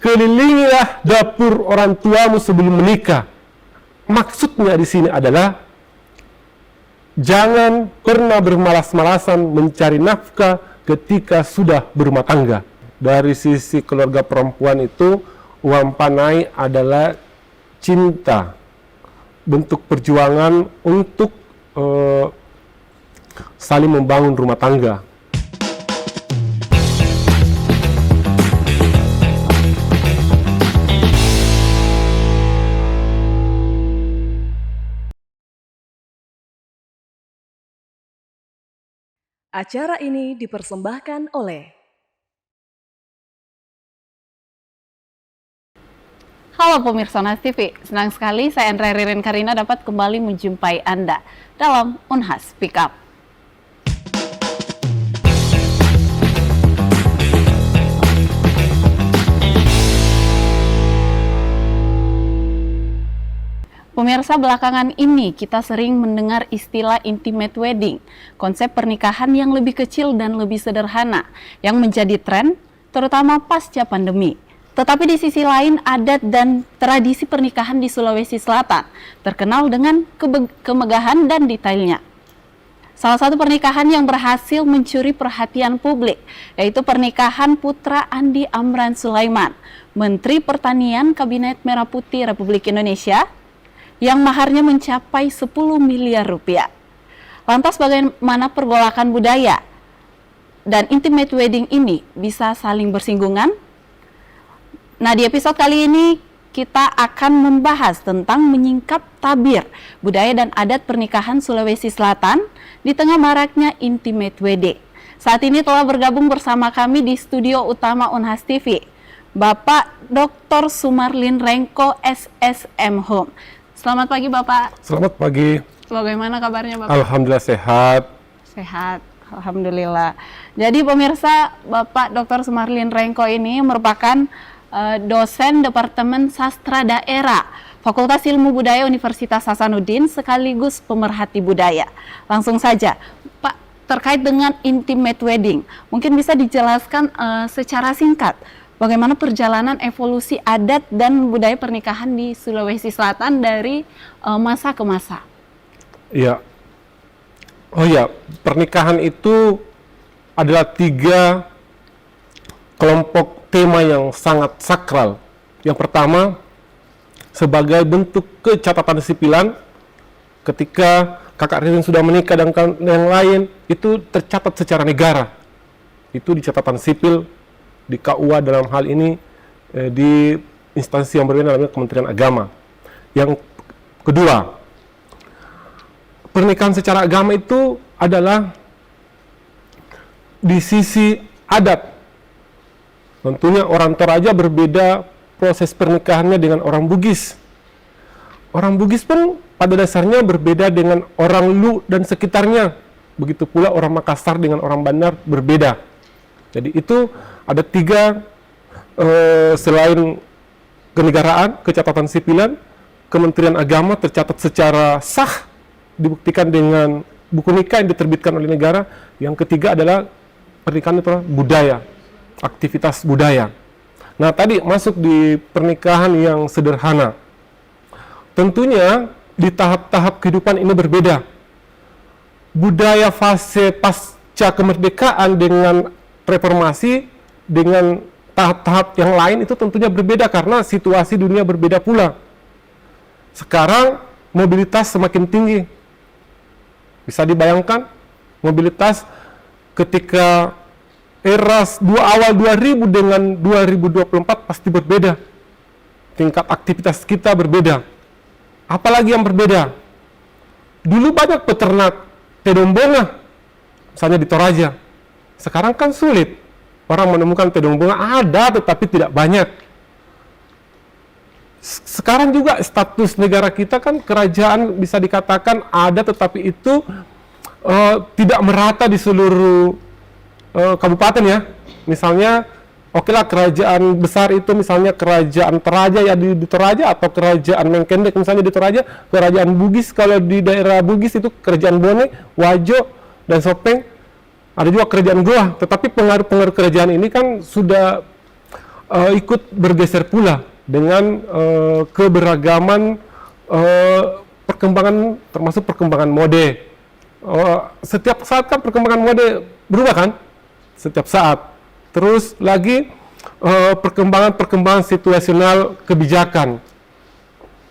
kelilingilah dapur orang tuamu sebelum menikah. Maksudnya di sini adalah jangan pernah bermalas-malasan mencari nafkah ketika sudah berumah tangga. Dari sisi keluarga perempuan itu, uang panai adalah cinta, bentuk perjuangan untuk saling membangun rumah tangga. Acara ini dipersembahkan oleh Halo pemirsa Unhas TV, senang sekali saya Andrea Ririn Karina dapat kembali menjumpai Anda dalam Unhas Pick Up. Pemirsa, belakangan ini kita sering mendengar istilah intimate wedding, konsep pernikahan yang lebih kecil dan lebih sederhana, yang menjadi tren, terutama pasca pandemi. Tetapi di sisi lain, adat dan tradisi pernikahan di Sulawesi Selatan terkenal dengan kemegahan dan detailnya. Salah satu pernikahan yang berhasil mencuri perhatian publik, yaitu pernikahan putra Andi Amran Sulaiman, Menteri Pertanian Kabinet Merah Putih Republik Indonesia, yang maharnya mencapai 10 miliar rupiah. Lantas bagaimana pergolakan budaya dan intimate wedding ini bisa saling bersinggungan? Nah, di episode kali ini kita akan membahas tentang menyingkap tabir budaya dan adat pernikahan Sulawesi Selatan di tengah maraknya intimate wedding. Saat ini telah bergabung bersama kami di studio utama Unhas TV, Bapak Dr. Sumarlin Rengko SSM Home. Selamat pagi Bapak. Selamat pagi. Bagaimana kabarnya Bapak? Alhamdulillah sehat. Sehat, Alhamdulillah. Jadi pemirsa, Bapak Dr. Sumarlin Rengko ini merupakan dosen Departemen Sastra Daerah Fakultas Ilmu Budaya Universitas Hasanuddin sekaligus pemerhati budaya. Langsung saja, Pak, terkait dengan intimate wedding, mungkin bisa dijelaskan secara singkat bagaimana perjalanan evolusi adat dan budaya pernikahan di Sulawesi Selatan dari masa ke masa? Ya, pernikahan itu adalah 3 kelompok tema yang sangat sakral. Yang pertama, sebagai bentuk kecatatan sipilan, ketika kakak Ririn sudah menikah dan yang lain, itu tercatat secara negara. Itu di catatan sipil, di KUA dalam hal ini, di instansi yang berbeda namanya Kementerian Agama. Yang kedua, pernikahan secara agama itu adalah di sisi adat. Tentunya orang Toraja berbeda proses pernikahannya dengan orang Bugis. Orang Bugis pun pada dasarnya berbeda dengan orang Lu dan sekitarnya. Begitu pula orang Makassar dengan orang Bandar berbeda. Jadi itu ada 3 selain kenegaraan, kecatatan sipilan, Kementerian Agama tercatat secara sah, dibuktikan dengan buku nikah yang diterbitkan oleh negara. Yang ketiga adalah pernikahan itu budaya, aktivitas budaya. Nah, tadi masuk di pernikahan yang sederhana. Tentunya di tahap-tahap kehidupan ini berbeda. Budaya fase pasca kemerdekaan dengan reformasi, dengan tahap-tahap yang lain itu tentunya berbeda karena situasi dunia berbeda pula. Sekarang mobilitas semakin tinggi. Bisa dibayangkan mobilitas ketika era awal 2000 dengan 2024 pasti berbeda. Tingkat aktivitas kita berbeda. Apalagi yang berbeda? Dulu banyak peternak tedombonga, misalnya di Toraja. Sekarang kan sulit. Orang menemukan tedombonga ada, tetapi tidak banyak. Sekarang juga status negara kita kan kerajaan bisa dikatakan ada, tetapi itu tidak merata di seluruh kabupaten ya. Misalnya, okelah kerajaan besar itu misalnya kerajaan Toraja ya di Toraja, atau kerajaan Mengkendek misalnya di Toraja, kerajaan Bugis kalau di daerah Bugis itu kerajaan Bone, Wajo, dan Sopeng. Ada juga kerajaan Goa, tetapi pengaruh-pengaruh kerajaan ini kan sudah ikut bergeser pula dengan keberagaman perkembangan, termasuk perkembangan mode. Setiap saat kan perkembangan mode berubah kan? Setiap saat. Terus lagi perkembangan situasional kebijakan.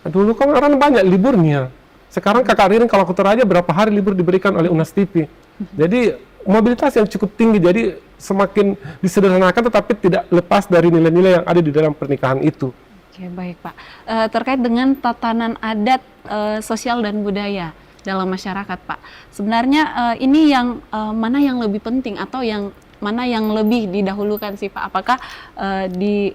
Dulu kan orang banyak liburnya. Sekarang Kakak Ririn kalau ke Toraja berapa hari libur diberikan oleh Unas TV. Jadi mobilitas yang cukup tinggi, jadi semakin disederhanakan tetapi tidak lepas dari nilai-nilai yang ada di dalam pernikahan itu. Oke, baik Pak. Terkait dengan tatanan adat, sosial dan budaya dalam masyarakat Pak. Sebenarnya ini yang mana yang lebih penting atau yang mana yang lebih didahulukan sih Pak? Apakah di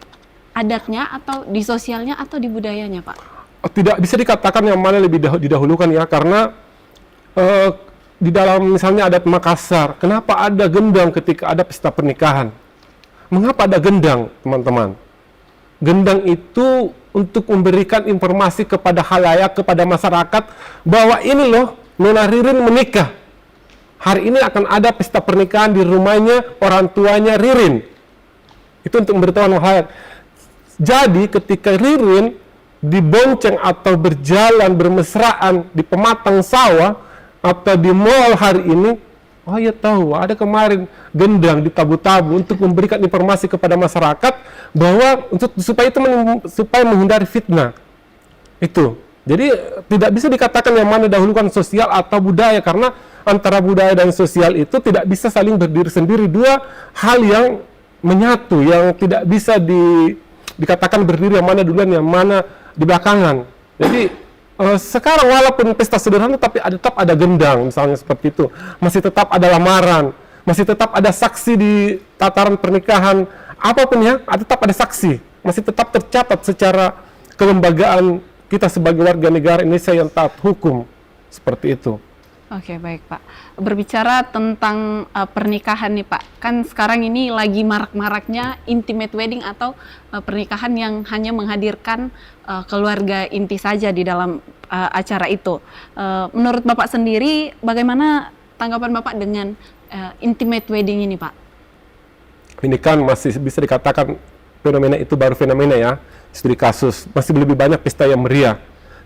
adatnya atau di sosialnya atau di budayanya Pak? Tidak bisa dikatakan yang mana lebih didahulukan ya, karena di dalam misalnya adat Makassar, kenapa ada gendang ketika ada pesta pernikahan? Mengapa ada gendang, teman-teman? Gendang itu untuk memberikan informasi kepada khalayak, kepada masyarakat, bahwa ini loh, Nona Ririn menikah. Hari ini akan ada pesta pernikahan di rumahnya, orang tuanya Ririn. Itu untuk memberitahu khalayak. Jadi ketika Ririn dibonceng atau berjalan bermesraan di pematang sawah atau di mall hari ini, oh ya tahu ada kemarin gendang di tabu-tabu untuk memberikan informasi kepada masyarakat bahwa supaya menghindari fitnah. Itu. Jadi tidak bisa dikatakan yang mana dahulukan sosial atau budaya, karena antara budaya dan sosial itu tidak bisa saling berdiri sendiri, dua hal yang menyatu, yang tidak bisa dikatakan berdiri yang mana duluan yang mana di belakangan. Jadi sekarang walaupun pesta sederhana tapi tetap ada gendang misalnya seperti itu, masih tetap ada lamaran, masih tetap ada saksi di tataran pernikahan, apapun ya, tetap ada saksi, masih tetap tercatat secara kelembagaan kita sebagai warga negara Indonesia yang taat hukum, seperti itu. Oke, baik Pak. Berbicara tentang pernikahan nih Pak, kan sekarang ini lagi marak-maraknya intimate wedding atau pernikahan yang hanya menghadirkan keluarga inti saja di dalam acara itu. Menurut Bapak sendiri, bagaimana tanggapan Bapak dengan intimate wedding ini Pak? Ini kan masih bisa dikatakan fenomena itu baru fenomena ya, studi kasus, masih lebih banyak pesta yang meriah.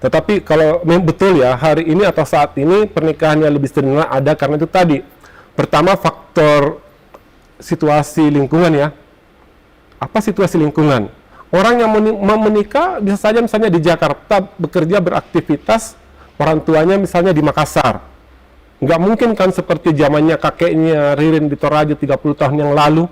Tetapi kalau memang betul ya, hari ini atau saat ini pernikahan yang lebih sederhana ada karena itu tadi. Pertama, faktor situasi lingkungan ya. Apa situasi lingkungan? Orang yang mau menikah bisa saja misalnya di Jakarta bekerja beraktivitas, orang tuanya misalnya di Makassar. Nggak mungkin kan seperti zamannya kakeknya Ririn di Toraja 30 tahun yang lalu.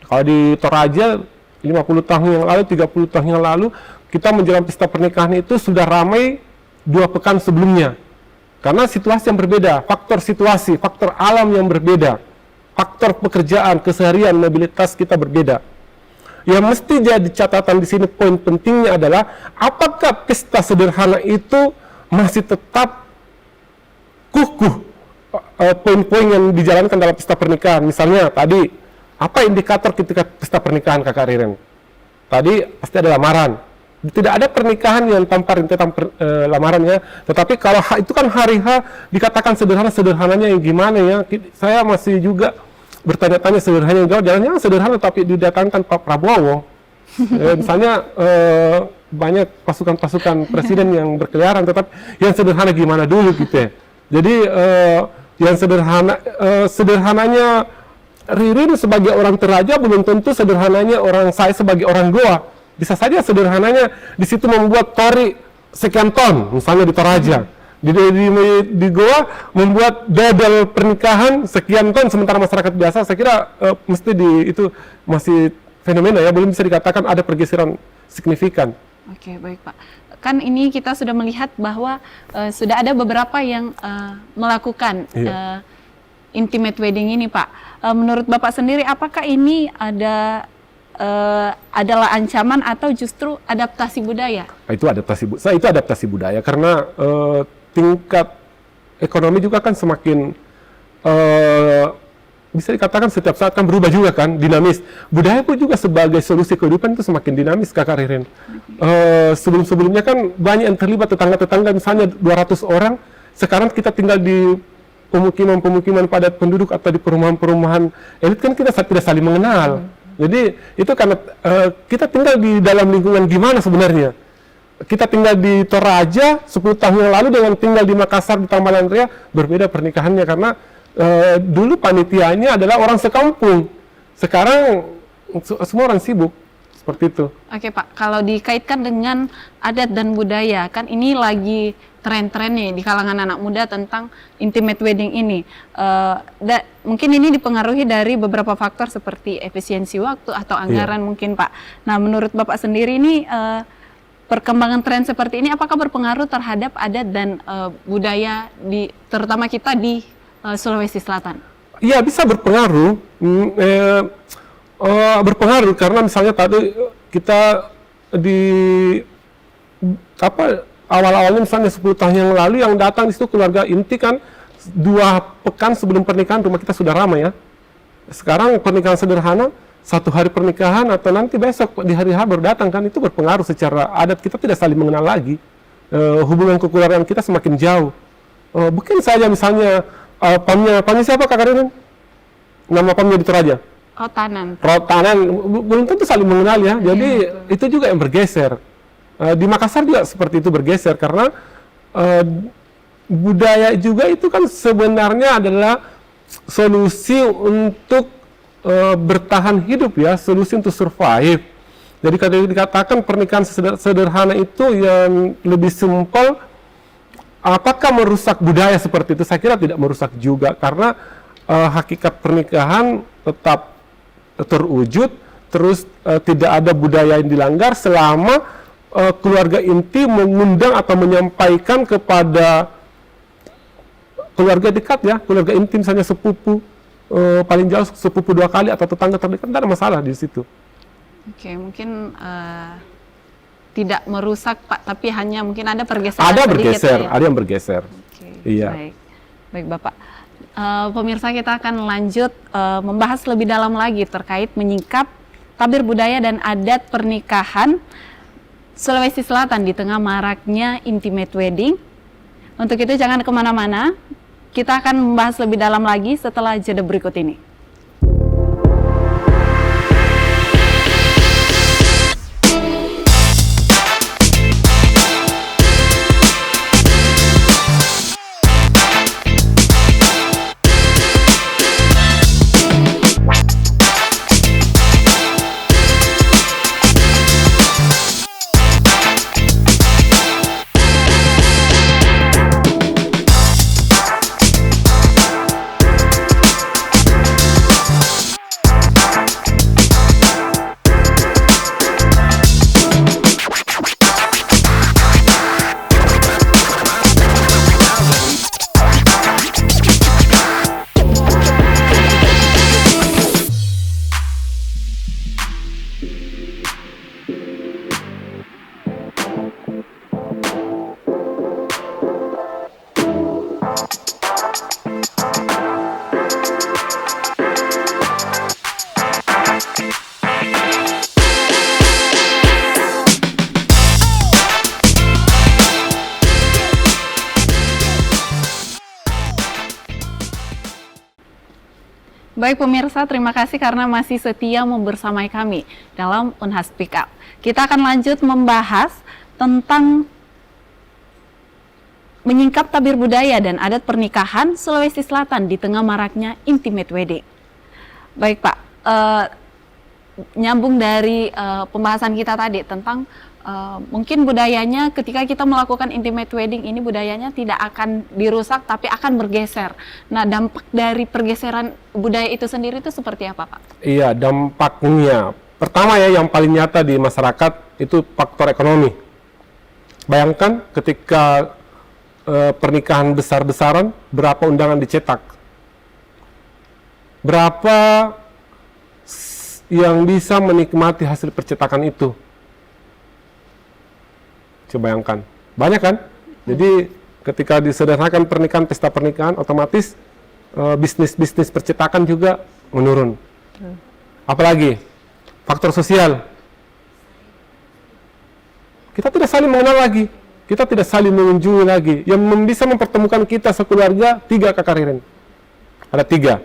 Kalau di Toraja 50 tahun yang lalu, 30 tahun yang lalu, kita menjelang pesta pernikahan itu sudah ramai 2 pekan sebelumnya. Karena situasi yang berbeda, faktor situasi, faktor alam yang berbeda, faktor pekerjaan, keseharian, mobilitas kita berbeda. Yang mesti jadi catatan di sini, poin pentingnya adalah apakah pesta sederhana itu masih tetap kukuh poin-poin yang dijalankan dalam pesta pernikahan. Misalnya tadi, apa indikator ketika pesta pernikahan Kakak Ririn? Tadi pasti ada lamaran. Tidak ada pernikahan yang tanpa rintetan lamarannya, tetapi kalau itu kan hari H dikatakan sederhananya yang gimana ya? Saya masih juga bertanya-tanya sederhananya, jangan-jangan sederhana tapi didatangkan Pak Prabowo. Misalnya banyak pasukan-pasukan presiden yang berkeliaran, tetapi yang sederhana gimana dulu gitu ya. Jadi yang sederhananya Ririn sebagai orang Toraja belum tentu sederhananya saya sebagai orang Goa. Bisa saja sederhananya di situ membuat tori sekian ton, misalnya di Toraja. Di Goa membuat dodol pernikahan sekian ton, sementara masyarakat biasa saya kira itu masih fenomena ya, belum bisa dikatakan ada pergeseran signifikan. Oke, baik Pak. Kan ini kita sudah melihat bahwa sudah ada beberapa yang melakukan intimate wedding ini Pak. Menurut Bapak sendiri, apakah ini adalah ancaman atau justru adaptasi budaya? Itu adaptasi budaya karena tingkat ekonomi juga kan semakin bisa dikatakan setiap saat kan berubah juga kan, dinamis. Budaya pun juga sebagai solusi kehidupan itu semakin dinamis Kakak Ririn. Sebelum-sebelumnya kan banyak yang terlibat, tetangga-tetangga misalnya 200 orang, sekarang kita tinggal di pemukiman padat penduduk atau di perumahan-perumahan elit kan kita tidak saling mengenal. Jadi itu karena kita tinggal di dalam lingkungan gimana sebenarnya. Kita tinggal di Toraja 10 tahun yang lalu dengan tinggal di Makassar di Taman Ria berbeda pernikahannya karena dulu panitianya adalah orang sekampung. Sekarang semua orang sibuk seperti itu. Oke Pak, kalau dikaitkan dengan adat dan budaya, kan ini lagi tren-tren nih di kalangan anak muda tentang intimate wedding ini. Mungkin ini dipengaruhi dari beberapa faktor seperti efisiensi waktu atau anggaran mungkin Pak. Nah menurut Bapak sendiri ini perkembangan tren seperti ini apakah berpengaruh terhadap adat dan budaya terutama kita di Sulawesi Selatan? Iya bisa berpengaruh. Berpengaruh karena misalnya tadi kita di awal-awalnya misalnya 10 tahun yang lalu yang datang di situ keluarga inti kan 2 pekan sebelum pernikahan rumah kita sudah ramai ya. Sekarang pernikahan sederhana 1 hari pernikahan atau nanti besok di hari H baru datang kan, itu berpengaruh secara adat, kita tidak saling mengenal lagi. Hubungan kekeluargaan kita semakin jauh. Bukan saja misalnya pamnya siapa Kak Karin? Nama pamnya di Toraja? Rotanan. Belum tentu saling mengenal ya. Jadi itu juga yang bergeser. Di Makassar juga seperti itu bergeser karena budaya juga itu kan sebenarnya adalah solusi untuk bertahan hidup ya, solusi untuk survive. Jadi kalau dikatakan pernikahan sederhana itu yang lebih simpel, apakah merusak budaya seperti itu? Saya kira tidak merusak juga karena hakikat pernikahan tetap terwujud, terus tidak ada budaya yang dilanggar selama keluarga inti mengundang atau menyampaikan kepada keluarga dekat ya, keluarga inti misalnya sepupu, paling jauh sepupu 2 kali atau tetangga terdekat, tidak ada masalah di situ. Oke, mungkin tidak merusak Pak, tapi hanya mungkin ada pergeseran ada sedikit. Bergeser, ya? ada yang bergeser. Oke, iya. Baik Bapak. Pemirsa, kita akan lanjut membahas lebih dalam lagi terkait menyingkap tabir budaya dan adat pernikahan Sulawesi Selatan di tengah maraknya intimate wedding. Untuk itu jangan kemana-mana, kita akan membahas lebih dalam lagi setelah jeda berikut ini. Baik pemirsa, terima kasih karena masih setia membersamai kami dalam Unhas Speak Up. Kita akan lanjut membahas tentang menyingkap tabir budaya dan adat pernikahan Sulawesi Selatan di tengah maraknya intimate wedding. Baik Pak, nyambung dari pembahasan kita tadi tentang mungkin budayanya ketika kita melakukan intimate wedding ini budayanya tidak akan dirusak tapi akan bergeser. Nah, dampak dari pergeseran budaya itu sendiri itu seperti apa Pak? Iya, dampaknya pertama ya yang paling nyata di masyarakat itu faktor ekonomi. Bayangkan ketika pernikahan besar-besaran, berapa undangan dicetak, berapa yang bisa menikmati hasil percetakan itu. Coba bayangkan, banyak kan? Jadi ketika disederhanakan pernikahan, pesta pernikahan, otomatis bisnis percetakan juga menurun. Apalagi faktor sosial, kita tidak saling mengenal lagi, kita tidak saling mengunjungi lagi. Yang bisa mempertemukan kita sekeluarga 3 Kak Ririn, ada 3.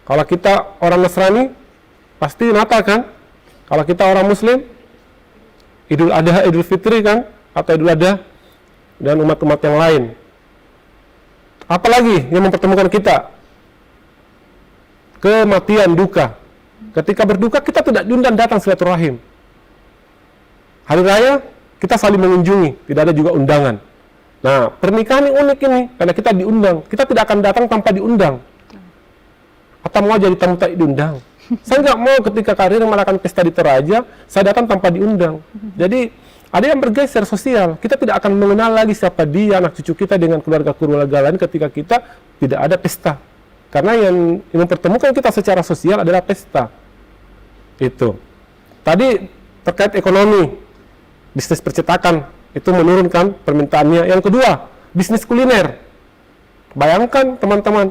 Kalau kita orang Nasrani, pasti Natal kan? Kalau kita orang Muslim, Idul Adha, Idul Fitri kan? Atau Idul Adha, dan umat-umat yang lain. Apalagi yang mempertemukan kita? Kematian, duka. Ketika berduka, kita tidak diundang datang silaturahim. Hari raya, kita saling mengunjungi, tidak ada juga undangan. Nah, pernikahan yang unik ini, karena kita diundang, kita tidak akan datang tanpa diundang. Atau mau jadi tamu tak diundang. Saya nggak mau ketika karir melakukan pesta di Toraja, saya datang tanpa diundang. Jadi, ada yang bergeser sosial. Kita tidak akan mengenal lagi siapa dia, anak cucu kita dengan keluarga-keluarga lain ketika kita tidak ada pesta. Karena yang mempertemukan kita secara sosial adalah pesta. Itu. Tadi terkait ekonomi, bisnis percetakan, itu menurunkan permintaannya. Yang kedua, bisnis kuliner. Bayangkan teman-teman,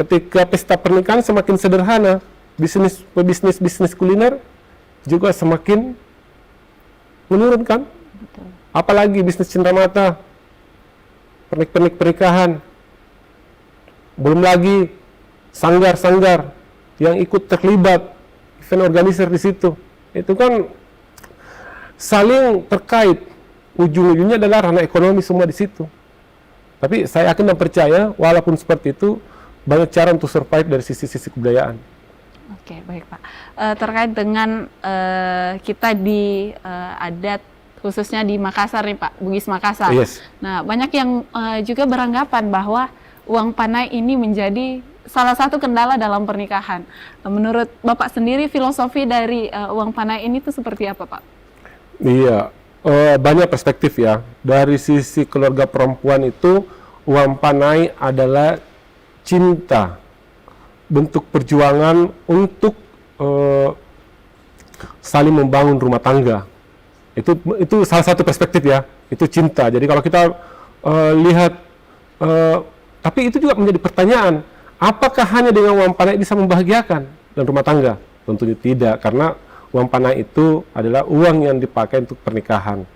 ketika pesta pernikahan semakin sederhana, bisnis kuliner juga semakin menurunkan. Betul. Apalagi bisnis cenderamata, pernik-pernik pernikahan. Belum lagi sanggar-sanggar yang ikut terlibat, event organizer di situ. Itu kan saling terkait. Ujung-ujungnya adalah ranah ekonomi semua di situ. Tapi saya yakin dan percaya, walaupun seperti itu, banyak cara untuk survive dari sisi-sisi kebudayaan. Oke, baik Pak. Terkait dengan kita di adat, khususnya di Makassar nih Pak, Bugis Makassar. Yes. Nah, banyak yang juga beranggapan bahwa uang panai ini menjadi salah satu kendala dalam pernikahan. Menurut Bapak sendiri, filosofi dari uang panai ini tuh seperti apa Pak? Iya, banyak perspektif ya. Dari sisi keluarga perempuan itu, uang panai adalah cinta, bentuk perjuangan untuk saling membangun rumah tangga. Itu salah satu perspektif ya, itu cinta. Jadi kalau kita lihat, tapi itu juga menjadi pertanyaan, apakah hanya dengan uang panai bisa membahagiakan dan rumah tangga? Tentunya tidak, karena uang panai itu adalah uang yang dipakai untuk pernikahan.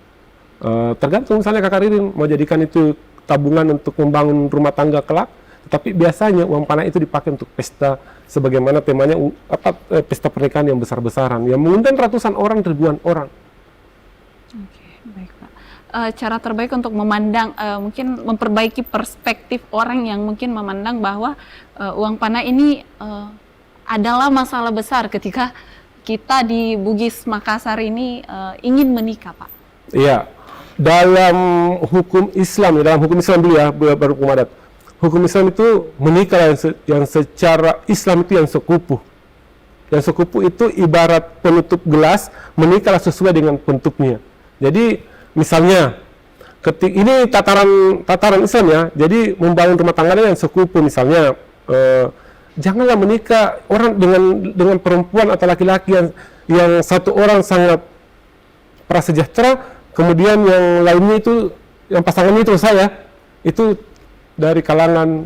Tergantung misalnya Kakak Ririn mau jadikan itu tabungan untuk membangun rumah tangga kelak, tetapi biasanya uang panai itu dipakai untuk pesta, sebagaimana temanya pesta pernikahan yang besar-besaran, yang mengundang ratusan orang, ribuan orang. Oke, baik Pak. Cara terbaik untuk memandang, mungkin memperbaiki perspektif orang yang mungkin memandang bahwa uang panai ini adalah masalah besar ketika kita di Bugis Makassar ini ingin menikah, Pak. Iya, dalam hukum Islam dulu ya, baru hukum adat. Hukum Islam itu menikah yang secara Islam itu yang sekupu. Yang sekupu itu ibarat penutup gelas, menikahlah sesuai dengan bentuknya. Jadi misalnya, ini tataran Islam ya, jadi membangun rumah tangganya yang sekupu, misalnya janganlah menikah orang dengan perempuan atau laki-laki yang satu orang sangat prasejahtera, kemudian yang lainnya itu, yang pasangannya itu saya, itu dari kalangan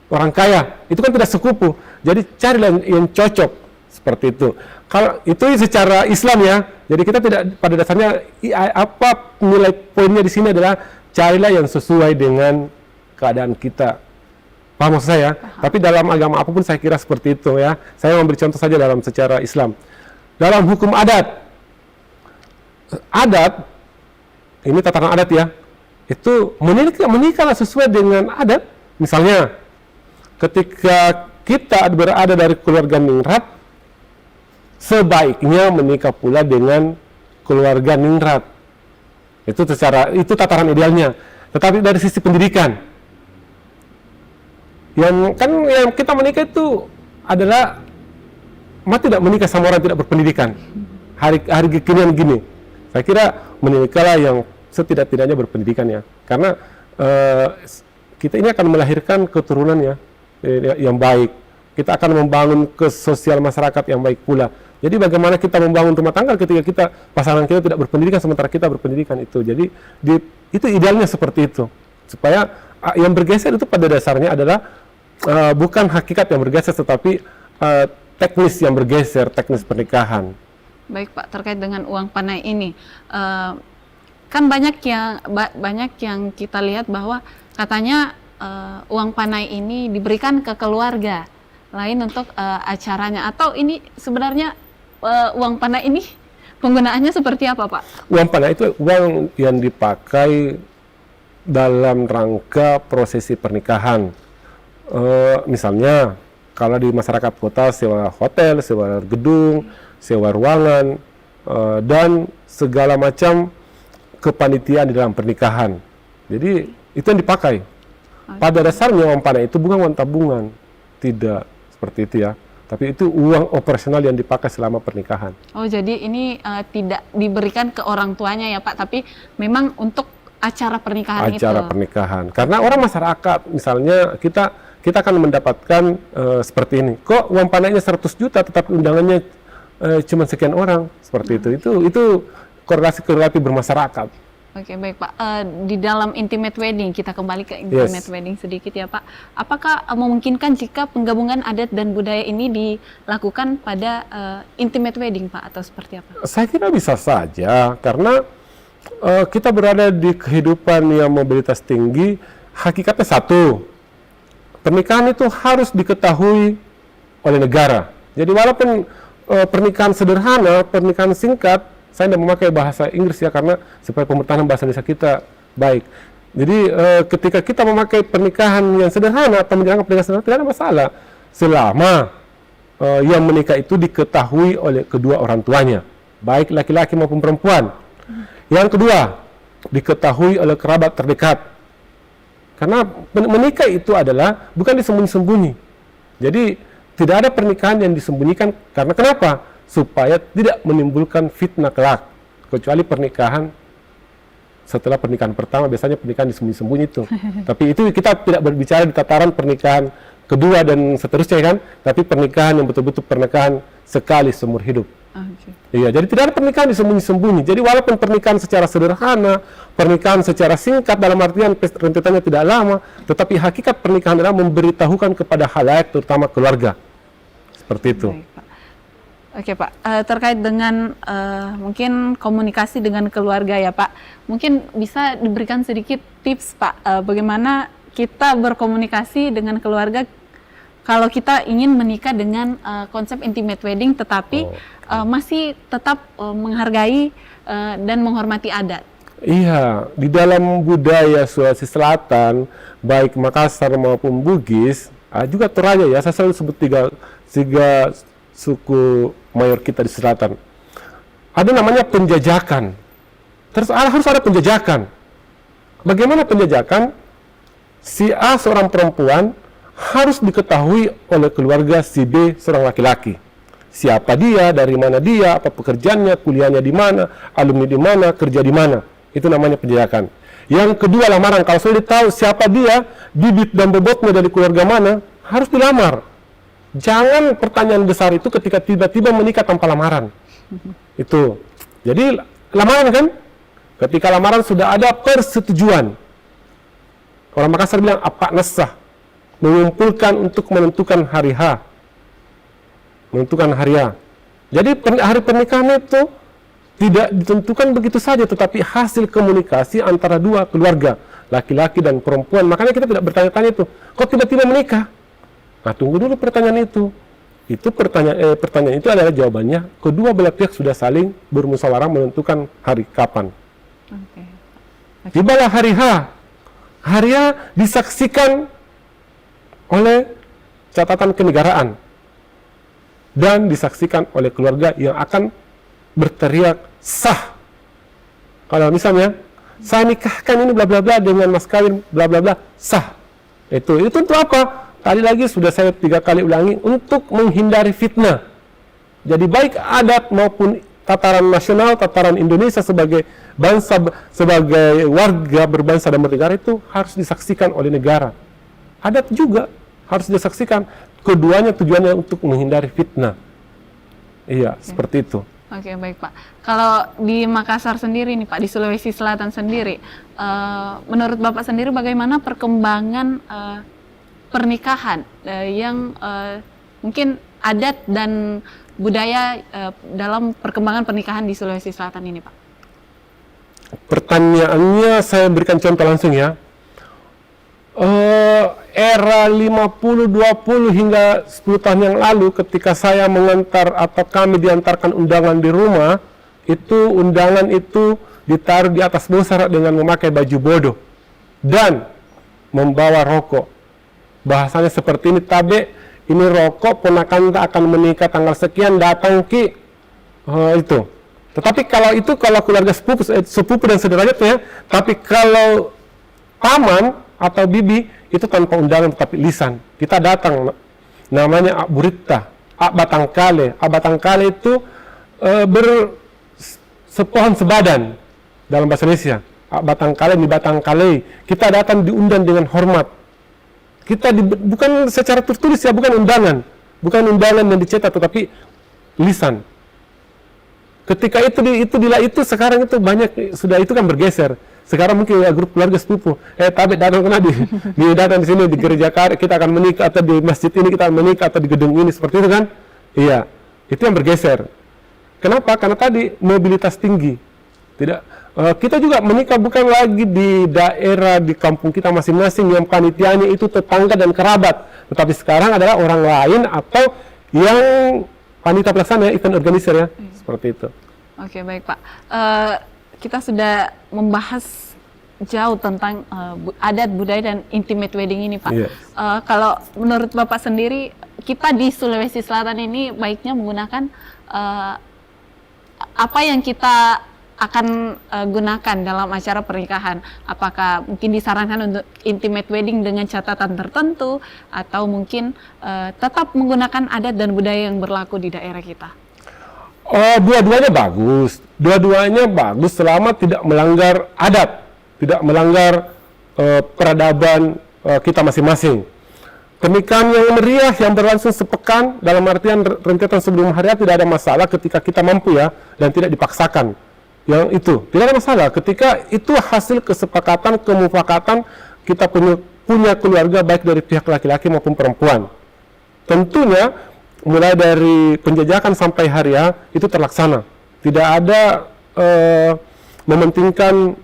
orang kaya, itu kan tidak sekupu. Jadi carilah yang cocok, seperti itu. Kalau itu secara Islam ya, jadi kita tidak, pada dasarnya apa nilai poinnya di sini adalah carilah yang sesuai dengan keadaan kita. Paham maksud saya? Paham. Tapi dalam agama apapun saya kira seperti itu ya. Saya memberi contoh saja dalam secara Islam. Dalam hukum adat, ini tataran adat ya, itu menikahlah sesuai dengan adat. Misalnya, ketika kita berada dari keluarga ningrat, sebaiknya menikah pula dengan keluarga ningrat. Itu tataran idealnya. Tetapi dari sisi pendidikan, yang kita menikah itu adalah tidak menikah sama orang tidak berpendidikan. Hari kekinian gini, saya kira menikahlah yang setidak-tidaknya berpendidikan ya, karena kita ini akan melahirkan keturunan ya yang baik. Kita akan membangun ke sosial masyarakat yang baik pula. Jadi bagaimana kita membangun rumah tangga ketika pasangan kita tidak berpendidikan sementara kita berpendidikan itu. Jadi itu idealnya seperti itu. Supaya yang bergeser itu pada dasarnya adalah bukan hakikat yang bergeser, tetapi teknis yang bergeser, teknis pernikahan. Baik Pak, terkait dengan uang panai ini, kan banyak yang kita lihat bahwa katanya uang panai ini diberikan ke keluarga. lain untuk acaranya, atau ini sebenarnya uang panai ini penggunaannya seperti apa, Pak? Uang panai itu uang yang dipakai dalam rangka prosesi pernikahan. Misalnya kalau di masyarakat kota sewa hotel, sewa gedung, sewa ruangan, dan segala macam kepanitiaan di dalam pernikahan. Jadi itu yang dipakai. Pada dasarnya uang panai itu bukan uang tabungan, tidak seperti itu ya. Tapi itu uang operasional yang dipakai selama pernikahan. Oh, jadi ini tidak diberikan ke orang tuanya ya, Pak, tapi memang untuk acara pernikahan itu. Acara pernikahan. Karena orang masyarakat, misalnya kita akan mendapatkan seperti ini. Kok uang panainya 100 juta tetapi undangannya cuma sekian orang, seperti itu. Itu korelasi bermasyarakat. Oke, baik Pak. Di dalam intimate wedding, kita kembali ke intimate wedding sedikit ya Pak. Apakah memungkinkan jika penggabungan adat dan budaya ini dilakukan pada intimate wedding Pak, atau seperti apa? Saya kira bisa saja, karena kita berada di kehidupan yang mobilitas tinggi. Hakikatnya satu, pernikahan itu harus diketahui oleh negara. Jadi walaupun pernikahan sederhana, pernikahan singkat, saya tidak memakai bahasa Inggris ya, karena supaya pemutaran bahasa Indonesia kita baik. Jadi ketika kita memakai pernikahan yang sederhana atau menjalankan pernikahan sederhana, tidak ada masalah selama yang menikah itu diketahui oleh kedua orang tuanya, baik laki-laki maupun perempuan. Yang kedua, diketahui oleh kerabat terdekat. Karena menikah itu adalah bukan disembunyi-sembunyi. Jadi tidak ada pernikahan yang disembunyikan. Karena kenapa? Supaya tidak menimbulkan fitnah kelak. Kecuali pernikahan setelah pernikahan pertama, biasanya pernikahan disembunyi-sembunyi itu. Tapi itu kita tidak berbicara di tataran pernikahan kedua dan seterusnya kan. Tapi pernikahan yang betul-betul pernikahan sekali seumur hidup. Okay. Iya, jadi tidak ada pernikahan disembunyi-sembunyi. Jadi walaupun pernikahan secara sederhana, pernikahan secara singkat dalam artian rentetannya tidak lama, tetapi hakikat pernikahan adalah memberitahukan kepada khalayak, terutama keluarga. Seperti itu. Baik, Pak. Oke Pak, terkait dengan mungkin komunikasi dengan keluarga ya Pak, mungkin bisa diberikan sedikit tips Pak, bagaimana kita berkomunikasi dengan keluarga kalau kita ingin menikah dengan konsep intimate wedding, tetapi masih tetap menghargai dan menghormati adat. Iya, di dalam budaya Sulawesi Selatan, baik Makassar maupun Bugis, juga Toraja ya, saya selalu sebut tiga suku mayor kita di selatan. Ada namanya penjajakan. Terus harus ada penjajakan. Bagaimana penjajakan? Si A seorang perempuan harus diketahui oleh keluarga si B seorang laki-laki. Siapa dia, dari mana dia, apa pekerjaannya, kuliahnya di mana, alumni di mana, kerja di mana. Itu namanya penjajakan. Yang kedua, lamaran. Kalau sudah tahu siapa dia, bibit dan bobotnya dari keluarga mana, harus dilamar. Jangan pertanyaan besar itu ketika tiba-tiba menikah tanpa lamaran. Itu. Jadi lamaran kan? Ketika lamaran sudah ada persetujuan. Orang Makassar bilang apa nesah. Mengumpulkan untuk menentukan hari H. Menentukan hari H. Jadi hari pernikahan itu tidak ditentukan begitu saja, tetapi hasil komunikasi antara dua keluarga, laki-laki dan perempuan. Makanya kita tidak bertanya-tanya itu, kok tiba-tiba menikah? Nah, tunggu dulu pertanyaan itu. Itu pertanyaan itu adalah jawabannya kedua belah pihak sudah saling bermusyawarah menentukan hari kapan. Okay. Tibalah hari H. Hari H disaksikan oleh catatan kenegaraan dan disaksikan oleh keluarga yang akan berteriak sah. Kalau misalnya saya nikahkan ini bla bla bla dengan mas kawin bla bla bla, sah. Itu untuk apa? Tadi lagi sudah saya 3 kali ulangi, untuk menghindari fitnah. Jadi baik adat maupun tataran nasional, tataran Indonesia sebagai bangsa, sebagai warga berbangsa dan bernegara itu harus disaksikan oleh negara. Adat juga harus disaksikan. Keduanya tujuannya untuk menghindari fitnah. Iya, seperti itu. Oke, baik Pak. Kalau di Makassar sendiri nih Pak, di Sulawesi Selatan sendiri, menurut Bapak sendiri bagaimana perkembangan pernikahan yang mungkin adat dan budaya dalam perkembangan pernikahan di Sulawesi Selatan ini Pak? Pertanyaannya saya berikan contoh langsung ya. era 50, 20 hingga 10 tahun yang lalu ketika saya mengantar atau kami diantarkan undangan di rumah, itu undangan itu ditaruh di atas busara dengan memakai baju bodoh dan membawa rokok. Bahasanya seperti ini, tabe, ini rokok, ponakan akan menikah tanggal sekian, datang ki. Itu. Tetapi kalau itu kalau keluarga sepupu dan saudaranya, tapi kalau paman atau bibi itu tanpa undangan tetapi lisan. Kita datang, namanya Aburita, Batangkale. Batangkale itu sepohon sebadan dalam bahasa Indonesia. Batangkale di Batangkale. Kita datang diundang dengan hormat. Kita bukan secara tertulis ya, bukan undangan yang dicetak, tetapi lisan. Ketika itu sekarang itu banyak sudah itu kan bergeser. Sekarang mungkin ya, grup keluarga sepupu, tapi datang kena datang di sini di gereja kita akan menikah, atau di masjid ini kita akan menikah, atau di gedung ini seperti itu kan? Iya, itu yang bergeser. Kenapa? Karena tadi mobilitas tinggi. Tidak, kita juga menikah bukan lagi di daerah di kampung kita masing-masing yang panitianya itu tetangga dan kerabat, tetapi sekarang adalah orang lain atau yang panitia pelaksana, event organizer ya, seperti itu. Oke, baik Pak. Kita sudah membahas jauh tentang adat budaya dan intimate wedding ini Pak. Yes. Kalau menurut Bapak sendiri, kita di Sulawesi Selatan ini baiknya menggunakan apa yang kita akan gunakan dalam acara pernikahan? Apakah mungkin disarankan untuk intimate wedding dengan catatan tertentu, atau mungkin tetap menggunakan adat dan budaya yang berlaku di daerah kita? Dua-duanya bagus selama tidak melanggar adat, tidak melanggar peradaban kita masing-masing. Pernikahan yang meriah yang berlangsung sepekan dalam artian rentetan sebelum hari tidak ada masalah ketika kita mampu ya, dan tidak dipaksakan. Yang itu tidak ada masalah ketika itu hasil kesepakatan, kemufakatan kita punya keluarga baik dari pihak laki-laki maupun perempuan. Tentunya mulai dari penjajakan sampai hari ya itu terlaksana. Tidak ada mementingkan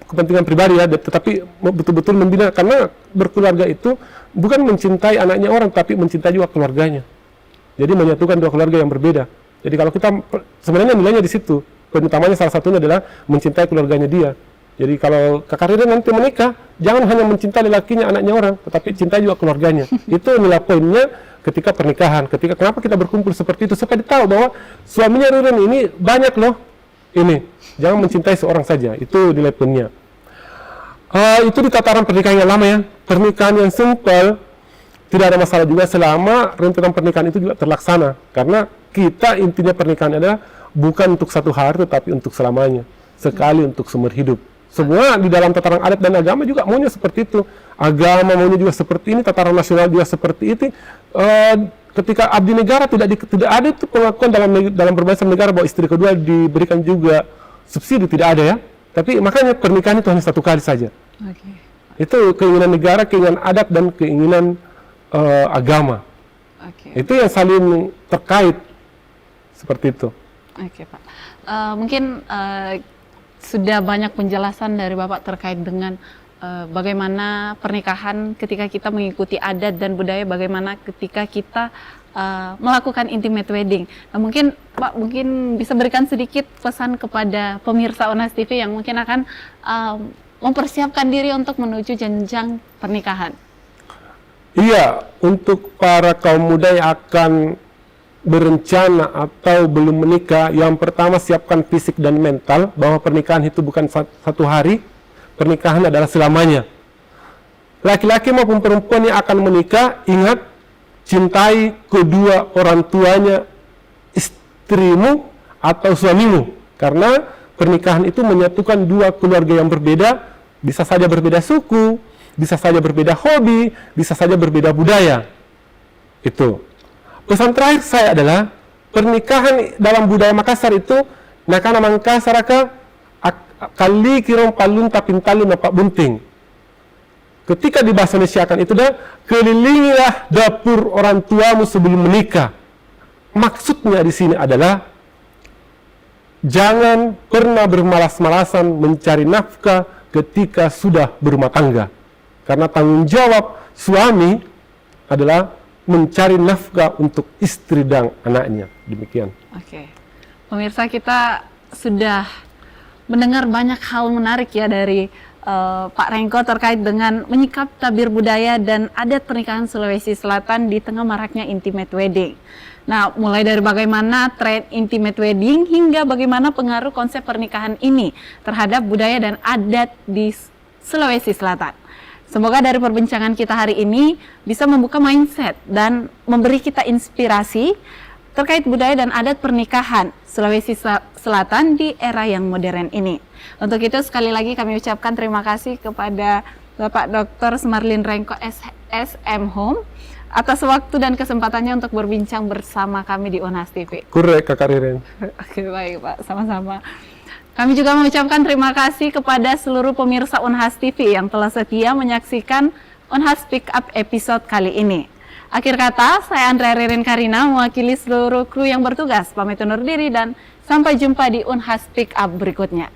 kepentingan pribadi ya, tetapi betul-betul membina, karena berkeluarga itu bukan mencintai anaknya orang, tapi mencintai juga keluarganya. Jadi menyatukan dua keluarga yang berbeda. Jadi kalau kita sebenarnya nilainya di situ, poin utamanya salah satunya adalah mencintai keluarganya dia. Jadi kalau kakak Rida nanti menikah, jangan hanya mencintai lakinya, anaknya orang, tetapi cintai juga keluarganya. Itu nilai poinnya ketika pernikahan. Kenapa kita berkumpul seperti itu, supaya tahu bahwa suaminya Ririn ini banyak loh. Ini jangan mencintai seorang saja. Itu nilai poinnya. Itu di tataran pernikahan yang lama ya. Pernikahan yang simpel tidak ada masalah juga selama rentetan pernikahan itu juga terlaksana. Karena kita intinya pernikahan adalah bukan untuk satu hari, tetapi untuk selamanya. Sekali untuk seumur hidup. Semua di dalam tataran adat dan agama juga maunya seperti itu. Agama maunya juga seperti ini, tataran nasional juga seperti itu. Ketika abdi negara tidak ada itu pengakuan dalam berbahasa negara bahwa istri kedua diberikan juga subsidi, tidak ada ya. Tapi makanya pernikahan itu hanya satu kali saja. Okay. Itu keinginan negara, keinginan adat, dan keinginan agama. Okay. Itu yang saling terkait seperti itu. Oke Pak. Mungkin sudah banyak penjelasan dari Bapak terkait dengan bagaimana pernikahan ketika kita mengikuti adat dan budaya, bagaimana ketika kita melakukan intimate wedding. Nah, mungkin Pak bisa berikan sedikit pesan kepada pemirsa Onas TV yang mungkin akan mempersiapkan diri untuk menuju jenjang pernikahan. Iya, untuk para kaum muda yang akan berencana atau belum menikah, yang pertama siapkan fisik dan mental bahwa pernikahan itu bukan satu hari, pernikahan adalah selamanya. Laki-laki maupun perempuan yang akan menikah, ingat, cintai kedua orang tuanya istrimu atau suamimu, karena pernikahan itu menyatukan dua keluarga yang berbeda, bisa saja berbeda suku, bisa saja berbeda hobi, bisa saja berbeda budaya. Itu. Pesan terakhir saya adalah pernikahan dalam budaya Makassar itu nakana Makassaraka kali kirong palun tapintalu napak bunting. Ketika di bahasa Indonesia akan itu dah kelilingilah dapur orang tuamu sebelum menikah. Maksudnya di sini adalah jangan pernah bermalas-malasan mencari nafkah ketika sudah berumah tangga. Karena tanggung jawab suami adalah mencari nafkah untuk istri dan anaknya. Demikian. Oke. Pemirsa, kita sudah mendengar banyak hal menarik ya dari Pak Rengko terkait dengan menyikap tabir budaya dan adat pernikahan Sulawesi Selatan di tengah maraknya intimate wedding. Nah, mulai dari bagaimana tren intimate wedding hingga bagaimana pengaruh konsep pernikahan ini terhadap budaya dan adat di Sulawesi Selatan. Semoga dari perbincangan kita hari ini bisa membuka mindset dan memberi kita inspirasi terkait budaya dan adat pernikahan Sulawesi Selatan di era yang modern ini. Untuk itu sekali lagi kami ucapkan terima kasih kepada Bapak Dr. Sumarlin Rengko SM Home atas waktu dan kesempatannya untuk berbincang bersama kami di Unhas TV. Korek, Kakak Ririn. Oke, baik Pak, sama-sama. Kami juga mengucapkan terima kasih kepada seluruh pemirsa Unhas TV yang telah setia menyaksikan Unhas Pick Up episode kali ini. Akhir kata, saya Andrea Ririn Karina mewakili seluruh kru yang bertugas. Pamit undur diri dan sampai jumpa di Unhas Pick Up berikutnya.